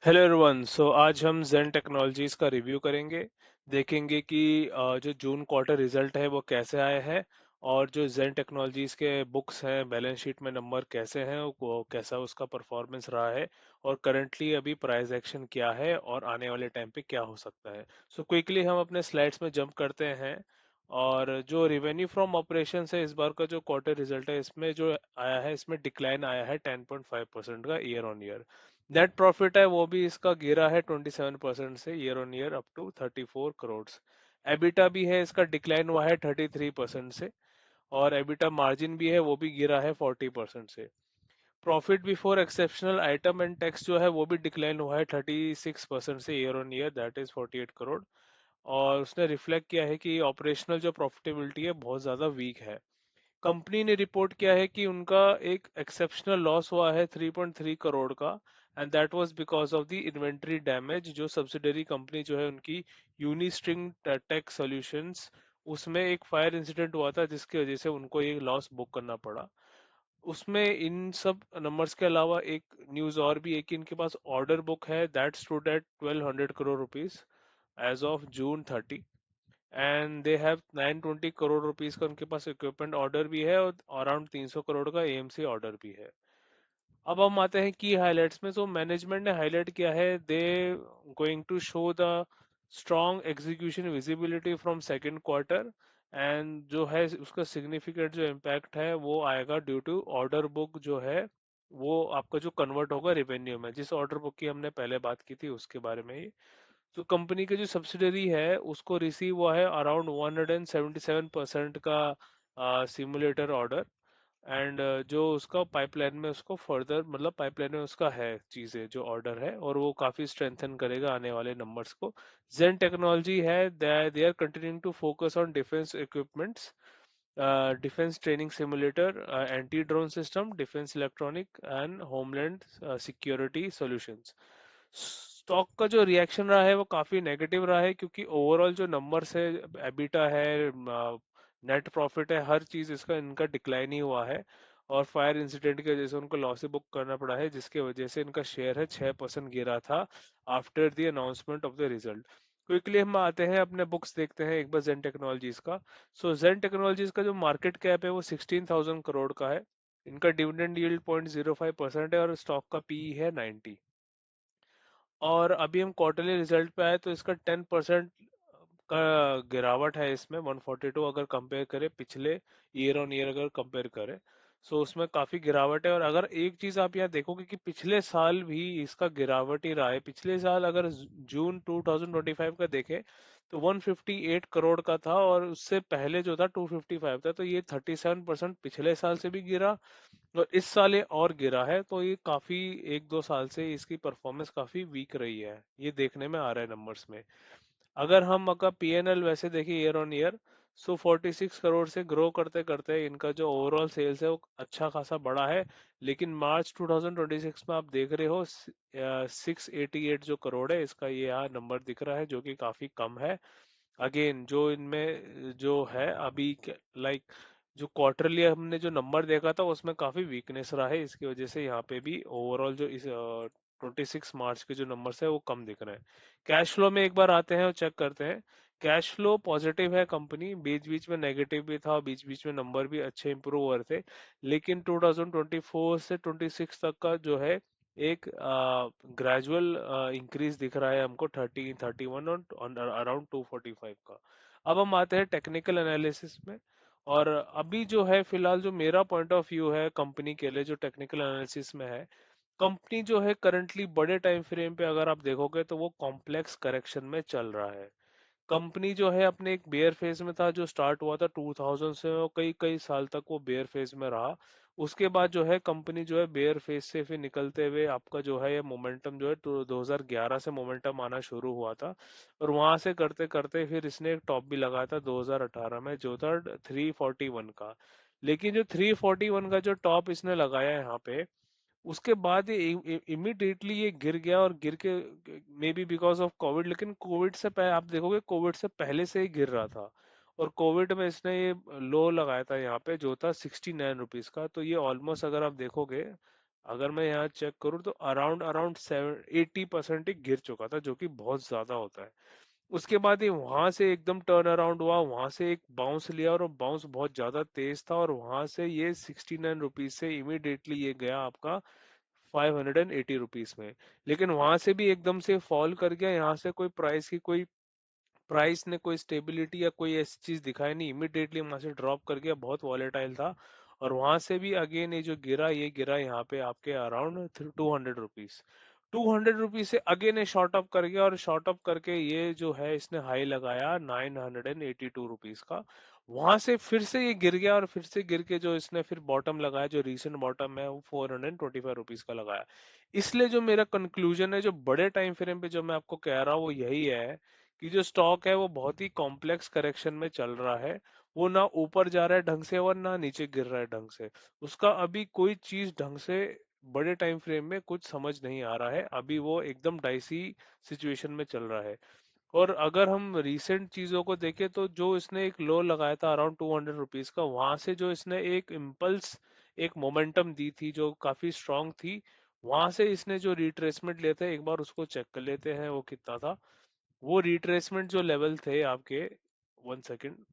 Hello everyone. आज हम जेन technologies का रिव्यू करेंगे। देखेंगे कि जो जून क्वार्टर रिजल्ट है वो कैसे आए हैं, और जो जेन टेक्नोलॉजीज के बुक्स हैं, बैलेंस शीट में नंबर कैसे हैं, वो कैसा उसका परफॉर्मेंस रहा है, और करंटली अभी प्राइस एक्शन क्या है और आने वाले टाइम पे क्या हो सकता है। क्विकली हम अपने स्लाइड्स में जंप करते हैं। और जो रिवेन्यू फ्रॉम ऑपरेशन है, इस बार का जो क्वार्टर रिजल्ट है, इसमें जो आया है, इसमें डिक्लाइन आया है 10.5% का year on year. Net profit है वो भी इसका गिरा है 27% से year on year up to 34 crore. EBITDA भी है, इसका डिक्लाइन हुआ है 33% से। और एबिटा मार्जिन भी है, वो भी गिरा है 40% से। Profit before exceptional item and tax जो है वो भी डिक्लाइन हुआ है 36% से year on year, that is 48 crore. और उसने रिफ्लेक्ट किया है कि ऑपरेशनल जो प्रॉफिटेबिलिटी है बहुत ज़्यादा वीक है। कंपनी ने रिपोर्ट किया है कि उनका एक एक्सेप्शनल लॉस हुआ है 3.3 करोड़ का, and that was because of the inventory damage. जो सब्सिडरी कंपनी जो है उनकी यूनिस्ट्रिंग टेक सॉल्यूशंस, उसमें एक फायर इंसिडेंट हुआ था जिसकी वजह से उनको ये लॉस बुक करना पड़ा। उसमें इन सब नंबर्स के अलावा एक न्यूज़ और भी है कि इनके पास ऑर्डर बुक है that stood at 1200 crore rupees as of June 30। And they have 920 crore rupees का उनके पास इक्विपमेंट ऑर्डर भी है, और अराउंड 300 करोड़ का एएमसी ऑर्डर भी है। अब हम आते हैं की हाइलाइट्स में। मैनेजमेंट ने हाईलाइट किया है, they going to show the strong execution visibility from second quarter. And जो है उसका सिग्निफिकेंट जो इम्पैक्ट है वो आएगा ड्यू टू ऑर्डर बुक जो है, वो आपका जो कन्वर्ट होगा रेवेन्यू में। जिस ऑर्डर बुक की हमने पहले बात की थी उसके बारे में ही। तो कंपनी की जो सब्सिडरी है उसको रिसीव हुआ है अराउंड 177% का सिमुलेटर ऑर्डर। एंड जो उसका पाइपलाइन में उसको फर्दर, मतलब पाइपलाइन में उसका है चीज़ें जो ऑर्डर है, और वो काफ़ी स्ट्रेंथन करेगा आने वाले नंबर्स को। जेन टेक्नोलॉजी है, they are continuing to focus on defence equipments, defence training simulator, anti drone system, defence electronic and homeland security solutions. Stock का जो रिएक्शन रहा है वो काफी नेगेटिव रहा है, क्योंकि ओवरऑल जो नंबर्स है, एबिटा है, नेट प्रॉफिट है, हर चीज इसका इनका डिक्लाइन ही हुआ है। और फायर इंसिडेंट की वजह से उनको लॉस बुक करना पड़ा है, जिसकी वजह से इनका शेयर है 6% गिरा था after the announcement of the result. Quickly हम आते हैं अपने बुक्स देखते हैं एक बार जेन टेक्नोलॉजीज का। जेन टेक्नोलॉजीज का जो मार्केट कैप है वो 16,000 करोड़ का है। इनका डिविडेंड यील्ड 0.05% है, और स्टॉक का पीई है 90। और अभी हम क्वार्टरली रिजल्ट पे आए तो इसका 10% का गिरावट है इसमें, 142 अगर कंपेयर करें पिछले ईयर ऑन ईयर अगर कंपेयर करें। उसमें काफी गिरावट है। और अगर एक चीज आप यहाँ देखोगे कि पिछले साल भी इसका गिरावट ही रहा है। पिछले साल अगर जून 2025 का देखें तो 158 करोड़ का था, और उससे पहले जो था 255 था। तो ये 37% पिछले साल से भी गिरा, और इस साल ये और गिरा है। तो ये काफी, एक दो साल से इसकी परफॉर्मेंस काफी वीक रही है, ये देखने में आ रहा है नंबर्स में। अगर पीएनएल वैसे देखें ईयर ऑन ईयर, 46 करोड़ से ग्रो करते करते इनका जो ओवरऑल सेल्स है वो अच्छा खासा बड़ा है। लेकिन मार्च 2026 में आप देख रहे हो 688 जो करोड़ है इसका, ये यहाँ नंबर दिख रहा है, जो कि काफी कम है। अगेन जो इनमें जो है अभी, लाइक जो क्वार्टरली हमने जो नंबर देखा था उसमें काफी वीकनेस रहा है, इसकी वजह से यहाँ पे भी ओवरऑल जो इस 26 मार्च के जो नंबर्स है वो कम दिख रहे हैं। कैश फ्लो में एक बार आते हैं और चेक करते हैं। कैश फ्लो पॉजिटिव है कंपनी, बीच बीच में नेगेटिव भी था, बीच बीच में नंबर भी अच्छे इंप्रूव हो रहे थे। लेकिन 2024 से 26 तक का जो है एक ग्रेजुअल इंक्रीज दिख रहा है हमको, 31 और अराउंड 245 का। अब हम आते हैं टेक्निकल एनालिसिस में। और अभी जो है फिलहाल जो मेरा पॉइंट ऑफ व्यू है कंपनी के लिए, जो टेक्निकल एनालिसिस में है, कंपनी जो है करंटली बड़े टाइम फ्रेम पे अगर आप देखोगे तो वो कॉम्प्लेक्स करेक्शन में चल रहा है। कंपनी जो है अपने एक बेयर फेज में था जो स्टार्ट हुआ था 2000 से, और कई कई साल तक वो बेयर फेज में रहा। उसके बाद जो है कंपनी जो है बेयर फेज से फिर निकलते हुए आपका जो है ये मोमेंटम जो है 2011 से मोमेंटम आना शुरू हुआ था। और वहां से करते करते फिर इसने एक टॉप भी लगाया था 2018 में, जो था 341 का। लेकिन जो 341 का जो टॉप इसने लगाया यहाँ पे, उसके बाद ये इमिडिएटली ये गिर गया, और गिर के may be because of Covid. लेकिन कोविड से पहले आप देखोगे, कोविड से पहले से ही गिर रहा था। और कोविड में इसने ये लो लगाया था यहाँ पे जो था 69 रुपीज का। तो ये ऑलमोस्ट अगर आप देखोगे अगर मैं यहाँ चेक करूँ तो अराउंड अराउंड 80% ही गिर चुका था, जो कि बहुत ज्यादा होता है। उसके बाद ये वहां से एकदम टर्न अराउंड हुआ, वहां से एक बाउंस लिया और वो बाउंस बहुत ज्यादा तेज था, और वहां से ये 69 रुपीज से इमीडिएटली ये गया आपका 580 रुपीज में। लेकिन वहां से भी एकदम से फॉल कर गया, यहाँ से कोई प्राइस ने कोई स्टेबिलिटी या कोई ऐसी चीज दिखाई नहीं, इमिडिएटली वहां से ड्रॉप कर गया, बहुत वॉलेटाइल था। और वहां से भी अगेन ये जो गिरा, ये गिरा यहाँ पे आपके अराउंड 200 रुपीज। 200 रुपीज से अगेन ये शॉर्ट अप कर गया, और शॉर्ट अप करके ये जो है इसने हाई लगाया 982 रुपीज का। वहां से फिर से ये गिर गया, और फिर से गिर के जो इसने फिर बॉटम लगाया, जो रीसेंट बॉटम है वो 425 रुपीज का लगाया। इसलिए जो मेरा कंक्लूजन है, जो बड़े टाइम फ्रेम पे जो मैं आपको कह रहा हूँ वो यही है कि जो स्टॉक है वो बहुत ही कॉम्प्लेक्स करेक्शन में चल रहा है। वो ना ऊपर जा रहा है ढंग से और ना नीचे गिर रहा है ढंग से। उसका अभी कोई चीज ढंग से बड़े टाइम फ्रेम में कुछ समझ नहीं आ रहा है, अभी वो एकदम डाइसी सिचुएशन में चल रहा है। और अगर हम रीसेंट चीजों को देखें तो जो इसने एक लो लगाया था अराउंड 200 रुपीज का, वहां से जो इसने एक इम्पल्स, एक मोमेंटम दी थी जो काफी स्ट्रांग थी, वहां से इसने जो रिट्रेसमेंट लेते हैं एक बार उसको चेक कर लेते हैं वो कितना था। वो रिट्रेसमेंट जो लेवल थे आपके, 1 सेकेंड,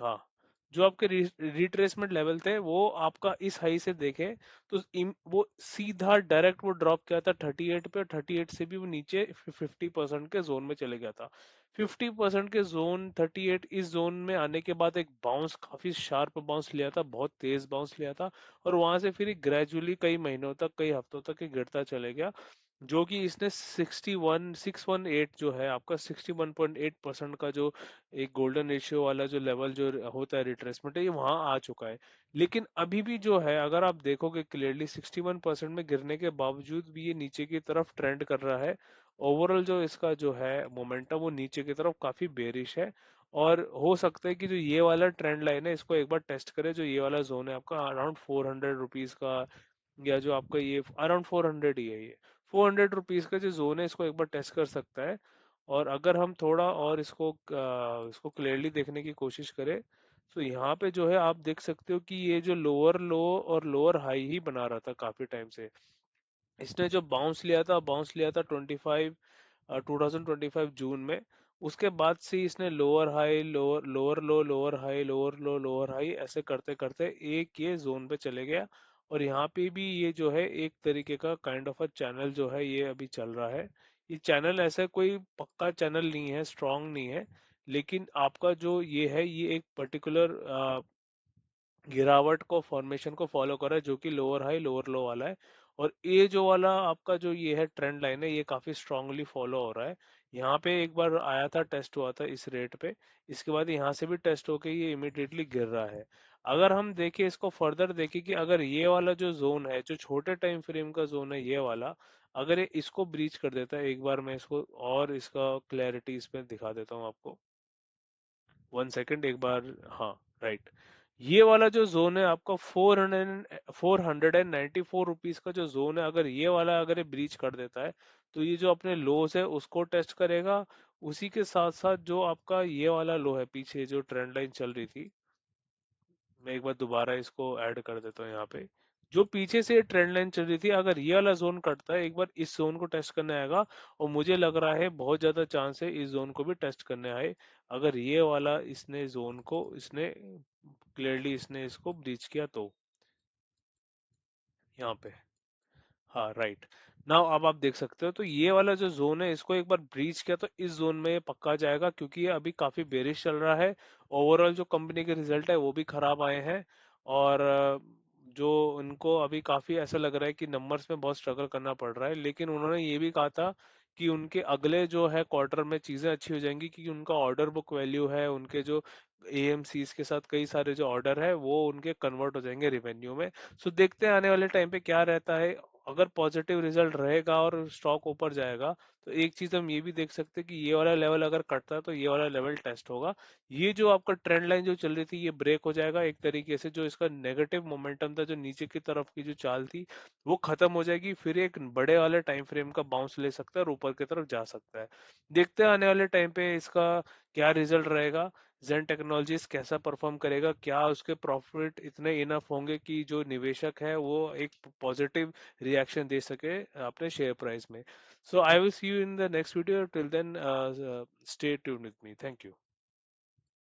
हाँ, जो आपके रिट्रेसमेंट लेवल थे वो आपका इस हाई से देखें तो वो सीधा डायरेक्ट वो ड्रॉप किया था 38 पे, 38 से भी वो नीचे 50% के जोन में चले गया था। 50% के जोन 38, इस जोन में आने के बाद एक बाउंस, काफी शार्प बाउंस लिया था, बहुत तेज बाउंस लिया था, और वहां से फिर ग्रेजुअली कई महीनों तक, कई हफ्तों तक ये गिरता चले गया, जो कि इसने 618 जो है आपका 61.8% का जो एक गोल्डन रेशियो वाला जो लेवल जो होता है रिट्रेसमेंट है, ये वहां आ चुका है। लेकिन अभी भी जो है अगर आप देखोगे क्लियरली 61% में गिरने के बावजूद भी ये नीचे की तरफ ट्रेंड कर रहा है। ओवरऑल जो इसका जो है मोमेंटम वो नीचे की तरफ काफी बेरिश है। और हो सकता है कि जो ये वाला ट्रेंड लाइन है इसको एक बार टेस्ट करें, जो ये वाला जोन है आपका अराउंड 400 रुपीज का, या जो आपका ये अराउंड 400 ही है, ये 400 रुपीज का जो जोन है इसको एक बार टेस्ट कर सकता है। और अगर हम थोड़ा और इसको क्लियरली देखने की कोशिश करें तो यहाँ पे जो है आप देख सकते हो कि ये जो लोअर लो और लोअर हाई ही बना रहा था काफी टाइम से। इसने जो बाउंस लिया था 2025 जून में। उसके बाद से इसने लोअर हाई, लोअर लोअर लो, लोअर हाई, लोअर लो, लोअर हाई, ऐसे करते करते एक ये जोन पे चले गया। और यहाँ पे भी ये जो है एक तरीके का काइंड ऑफ अ चैनल जो है ये अभी चल रहा है। ये चैनल ऐसा कोई पक्का चैनल नहीं है, स्ट्रांग नहीं है, लेकिन आपका जो ये है ये एक पर्टिकुलर गिरावट को, फॉर्मेशन को फॉलो कर रहा है, जो कि लोअर हाई लोअर लो वाला है। और ये जो वाला आपका जो ये है ट्रेंड लाइन है, ये काफी स्ट्रांगली फॉलो हो रहा है। यहाँ पे एक बार आया था, टेस्ट हुआ था इस रेट पे, इसके बाद यहाँ से भी टेस्ट होके ये इमिडिएटली गिर रहा है। अगर हम देखें इसको फर्दर देखें कि अगर ये वाला जो जोन है, जो छोटे टाइम फ्रेम का जोन है ये वाला, अगर ये इसको ब्रीच कर देता है, एक बार मैं इसको और इसका क्लैरिटी इसमें दिखा देता हूँ आपको, 1 सेकेंड, एक बार, हाँ, राइट। ये वाला जो जोन है आपका 494 रुपीज का जो जोन है, अगर ये वाला अगर ये ब्रीच कर देता है तो ये जो अपने लोस है उसको टेस्ट करेगा। उसी के साथ साथ जो आपका ये वाला लो है पीछे जो ट्रेंड लाइन चल रही थी, मैं एक बार दोबारा इसको ऐड कर देता हूँ यहाँ पे। जो पीछे से ट्रेंड लाइन चल रही थी, अगर ये वाला जोन कटता है, एक बार इस जोन को टेस्ट करने आएगा, और मुझे लग रहा है बहुत ज्यादा चांस है इस जोन को भी टेस्ट करने आए। अगर ये वाला इसने जोन को इसने क्लियरली इसने इसको ब्रीच किया तो यहाँ पे, हाँ, राइट। नाउ अब आप देख सकते हो तो ये वाला जो जोन है इसको एक बार ब्रीच किया तो इस जोन में ये पक्का जाएगा, क्योंकि ये अभी काफी बेरिश चल रहा है। ओवरऑल जो कंपनी के रिजल्ट है वो भी खराब आए हैं। और जो उनको अभी काफी ऐसा लग रहा है कि नंबर्स में बहुत स्ट्रगल करना पड़ रहा है, लेकिन उन्होंने ये भी कहा था कि उनके अगले जो है क्वार्टर में चीजें अच्छी हो जाएंगी, क्योंकि उनका ऑर्डर बुक वैल्यू है, उनके जो एएमसीज के साथ कई सारे जो ऑर्डर है वो उनके कन्वर्ट हो जाएंगे रेवेन्यू में। सो देखते हैं आने वाले टाइम पे क्या रहता है। अगर पॉजिटिव रिजल्ट रहेगा और स्टॉक ऊपर जाएगा तो एक चीज हम ये भी देख सकते हैं कि ये वाला लेवल अगर कटता है तो ये वाला लेवल टेस्ट होगा। ये जो आपका ट्रेंड लाइन जो चल रही थी ये ब्रेक हो जाएगा एक तरीके से, जो इसका नेगेटिव मोमेंटम था, जो नीचे की तरफ की जो चाल थी वो खत्म हो जाएगी, फिर एक बड़े वाले टाइम फ्रेम का बाउंस ले सकता है और ऊपर की तरफ जा सकता है। देखते हैं आने वाले टाइम पे इसका क्या रिजल्ट रहेगा। जेन टेक्नोलॉजीज कैसा परफॉर्म करेगा, क्या उसके प्रॉफिट इतने इनफ होंगे कि जो निवेशक है वो एक पॉजिटिव रिएक्शन दे सके अपने शेयर प्राइस में। So I will see you in the next video, till then stay tuned with me, thank you.